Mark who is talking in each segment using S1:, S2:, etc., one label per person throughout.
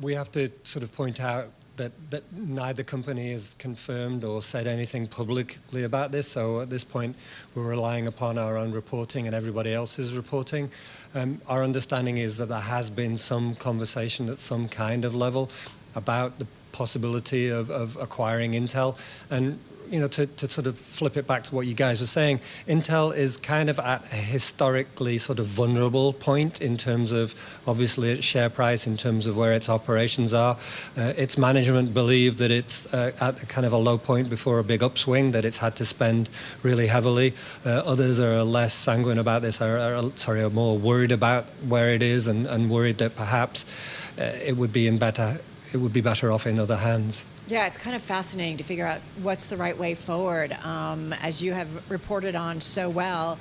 S1: We have to sort of point out that neither company has confirmed or said anything publicly about this. So at this point, we're relying upon our own reporting and everybody else's reporting. Our understanding is that there has been some conversation at some kind of level about the possibility of acquiring Intel. And to sort of flip it back to what you guys were saying, Intel is kind of at a historically sort of vulnerable point in terms of, obviously, its share price, in terms of where its operations are. Its management believe that it's at kind of a low point before a big upswing, that it's had to spend really heavily. Others are less sanguine about this, are more worried about where it is and worried that perhaps it would be better off in other hands.
S2: Yeah, it's kind of fascinating to figure out what's the right way forward. As you have reported on so well,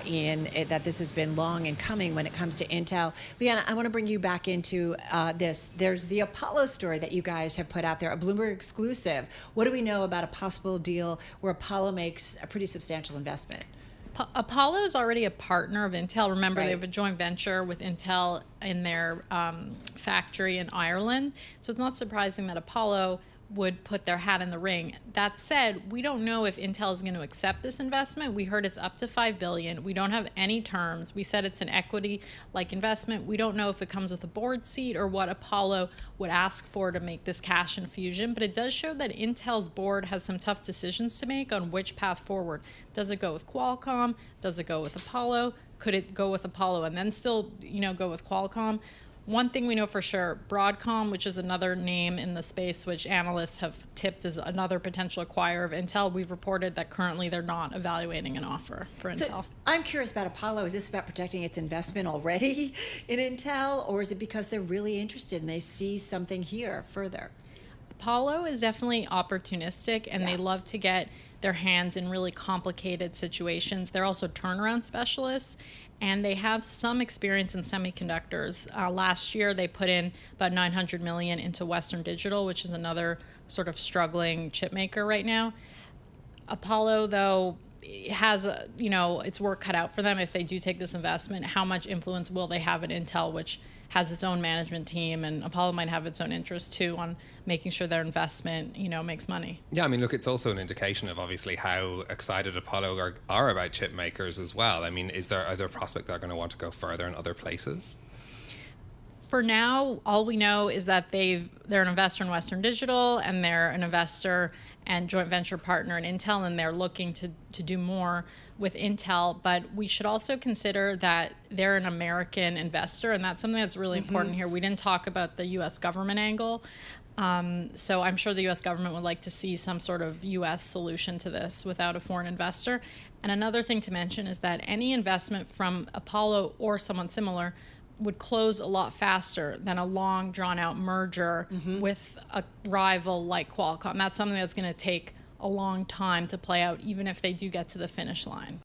S2: Ian, that this has been long in coming when it comes to Intel. Liana, I want to bring you back into this. There's the Apollo story that you guys have put out there, a Bloomberg exclusive. What do we know about a possible deal where Apollo makes a pretty substantial investment?
S3: Apollo is already a partner of Intel. Remember,
S2: Right.
S3: They have a joint venture with Intel in their factory in Ireland. So it's not surprising that Apollo would put their hat in the ring. That said, we don't know if Intel is going to accept this investment. We heard it's up to $5 billion. We don't have any terms. We said it's an equity-like investment. We don't know if it comes with a board seat or what Apollo would ask for to make this cash infusion. But it does show that Intel's board has some tough decisions to make on which path forward. Does it go with Qualcomm? Does it go with Apollo? Could it go with Apollo and then still, go with Qualcomm? One thing we know for sure, Broadcom, which is another name in the space which analysts have tipped as another potential acquirer of Intel, we've reported that currently they're not evaluating an offer for Intel.
S2: So I'm curious about Apollo. Is this about protecting its investment already in Intel, or is it because they're really interested and they see something here further?
S3: Apollo is definitely opportunistic, and they love to get their hands in really complicated situations. They're also turnaround specialists, and they have some experience in semiconductors. Last year, they put in about $900 million into Western Digital, which is another sort of struggling chip maker right now. Apollo, though, has its work cut out for them if they do take this investment. How much influence will they have at Intel, which has its own management team, and Apollo might have its own interest too on making sure their investment, makes money.
S4: Yeah, I mean, look, it's also an indication of obviously how excited Apollo are about chip makers as well. I mean, are there prospects that are going to want to go further in other places?
S3: For now, all we know is that they're an investor in Western Digital, and they're an investor and joint venture partner in Intel, and they're looking to do more with Intel. But we should also consider that they're an American investor, and that's something that's really important here. We didn't talk about the U.S. government angle. So I'm sure the U.S. government would like to see some sort of U.S. solution to this without a foreign investor. And another thing to mention is that any investment from Apollo or someone similar would close a lot faster than a long, drawn-out merger with a rival like Qualcomm. That's something that's going to take a long time to play out, even if they do get to the finish line.